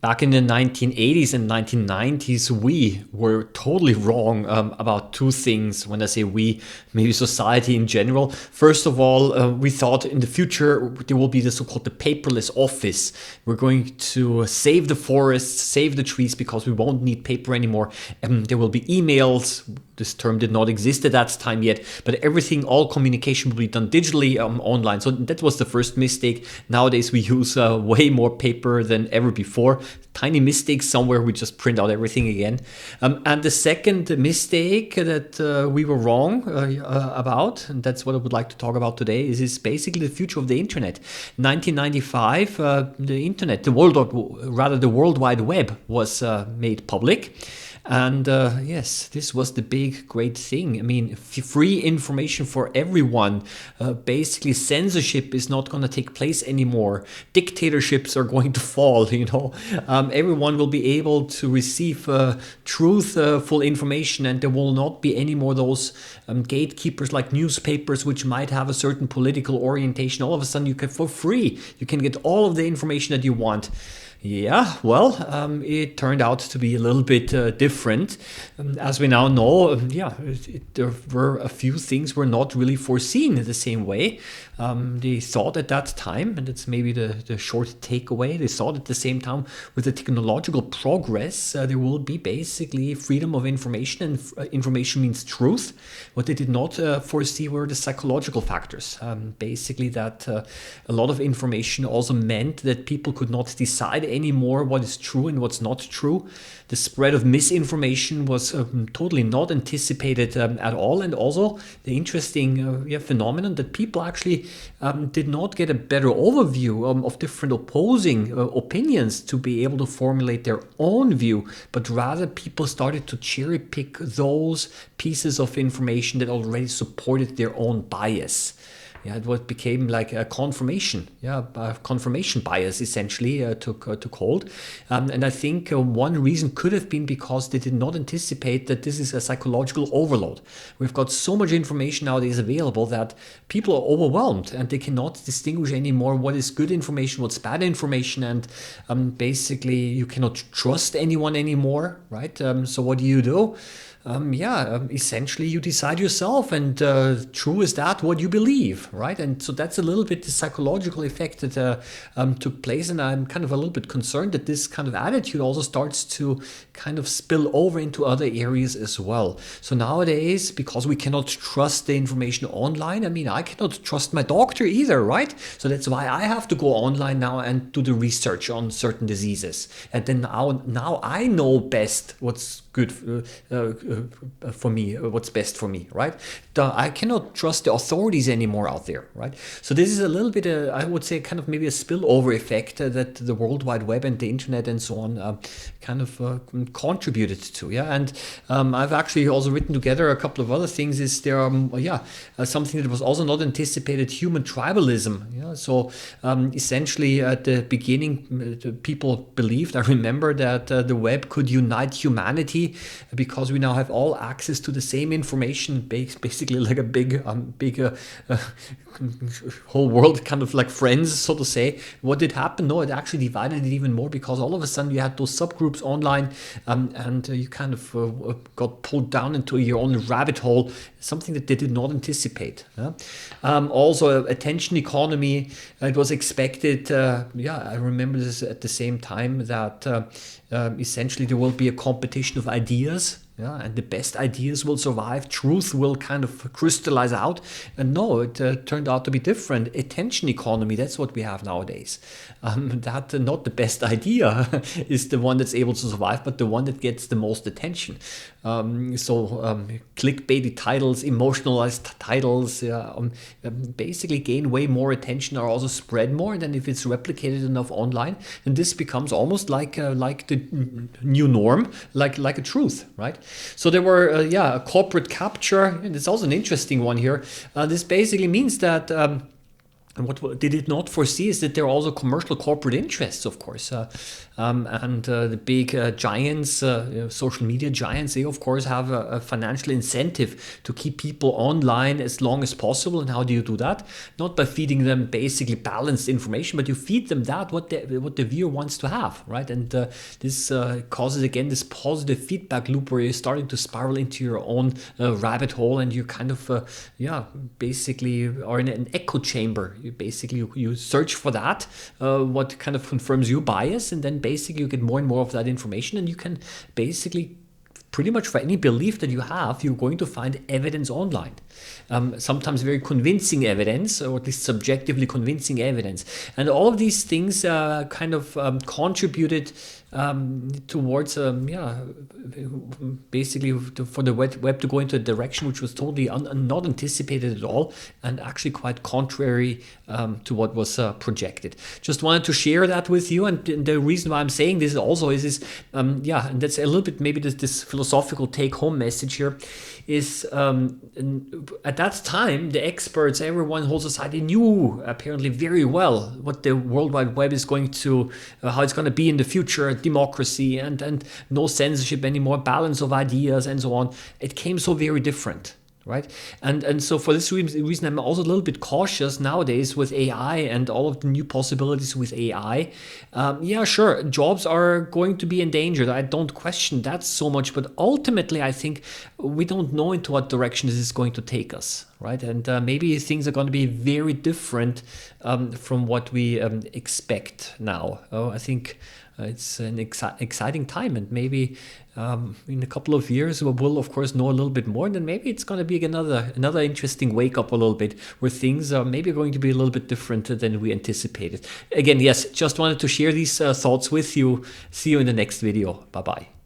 Back in the 1980s and 1990s, we were totally wrong about two things. When I say we, maybe society in general. First of all, we thought in the future there will be the so-called the paperless office. We're going to save the forests, save the trees because we won't need paper anymore. There will be emails. This term did not exist at that time yet, but everything, all communication will be done digitally online. So that was the first mistake. Nowadays we use way more paper than ever before. Tiny mistakes somewhere, we just print out everything again. And the second mistake that we were wrong about, and that's what I would like to talk about today, is basically the future of the internet. 1995, the internet, the World Wide Web was made public. And yes, this was the big, great thing. I mean, free information for everyone. Basically, censorship is not going to take place anymore. Dictatorships are going to fall, you know. Everyone will be able to receive truthful information, and there will not be any more those gatekeepers like newspapers, which might have a certain political orientation. All of a sudden, you can, for free, you can get all of the information that you want. Yeah, well, it turned out to be a little bit different. As we now know, there were a few things were not really foreseen in the same way. They thought at that time, and that's maybe the short takeaway, they thought at the same time with the technological progress, there will be basically freedom of information, and information means truth. What they did not foresee were the psychological factors. Basically that a lot of information also meant that people could not decide anymore what is true and what's not true. The spread of misinformation was totally not anticipated at all, and also the interesting phenomenon that people actually did not get a better overview of different opposing opinions to be able to formulate their own view, but rather people started to cherry pick those pieces of information that already supported their own bias. Yeah, it became like a confirmation bias essentially took hold. And I think one reason could have been because they did not anticipate that this is a psychological overload. We've got so much information nowadays available that people are overwhelmed and they cannot distinguish anymore what is good information, what's bad information, and basically you cannot trust anyone anymore, right? So what do? Essentially you decide yourself, and true is that what you believe, right? And so that's a little bit the psychological effect that took place, and I'm kind of a little bit concerned that this kind of attitude also starts to kind of spill over into other areas as well. So nowadays, because we cannot trust the information online, I mean, I cannot trust my doctor either, right? So that's why I have to go online now and do the research on certain diseases, and then now I know best what's good for me, what's best for me, right? I cannot trust the authorities anymore out there, right? So this is a little bit, I would say, kind of maybe a spillover effect that the World Wide Web and the internet and so on kind of contributed to, yeah. And I've actually also written together a couple of other things. Is there, something that was also not anticipated: human tribalism. Yeah, so essentially at the beginning, people believed. I remember that the web could unite humanity because we now have all access to the same information, basically like a big whole world, kind of like friends, so to say. What did happen? No, it actually divided it even more, because all of a sudden you had those subgroups online, and you kind of got pulled down into your own rabbit hole, something that they did not anticipate. Also, attention economy. It was expected. I remember this at the same time that essentially there will be a competition of ideas. Yeah, and the best ideas will survive. Truth will kind of crystallize out. And no, it turned out to be different. Attention economy, that's what we have nowadays. That not the best idea is the one that's able to survive, but the one that gets the most attention. Clickbaity titles, emotionalized titles, basically gain way more attention, or also spread more. Than if it's replicated enough online, then this becomes almost like the new norm, like a truth, right? So there were a corporate capture, and it's also an interesting one here. This basically means that And what did it not foresee is that there are also commercial corporate interests, of course, and the big giants, social media giants. They of course have a financial incentive to keep people online as long as possible. And how do you do that? Not by feeding them basically balanced information, but you feed them that what the viewer wants to have, right? And this causes again this positive feedback loop where you're starting to spiral into your own rabbit hole, and you kind of basically are in an echo chamber. You search for that, what kind of confirms your bias, and then basically you get more and more of that information, and you can basically pretty much for any belief that you have, you're going to find evidence online. Sometimes very convincing evidence, or at least subjectively convincing evidence. And all of these things kind of contributed towards, basically for the web to go into a direction which was totally not anticipated at all, and actually quite contrary to what was projected. Just wanted to share that with you, and the reason why I'm saying this also is and that's a little bit maybe this philosophical take-home message here is at that time the experts, everyone in whole society knew apparently very well what the World Wide Web is going to, how it's going to be in the future, democracy and no censorship anymore, balance of ideas and so on. It came so very different. Right. And so for this reason, I'm also a little bit cautious nowadays with AI and all of the new possibilities with AI. Sure, jobs are going to be endangered. I don't question that so much. But ultimately, I think we don't know into what direction this is going to take us. Right. And maybe things are going to be very different from what we expect now. I think it's an exciting time, and maybe in a couple of years we'll of course know a little bit more, and then maybe it's going to be another interesting wake up a little bit, where things are maybe going to be a little bit different than we anticipated. Again, yes, just wanted to share these thoughts with you. See you in the next video. Bye bye.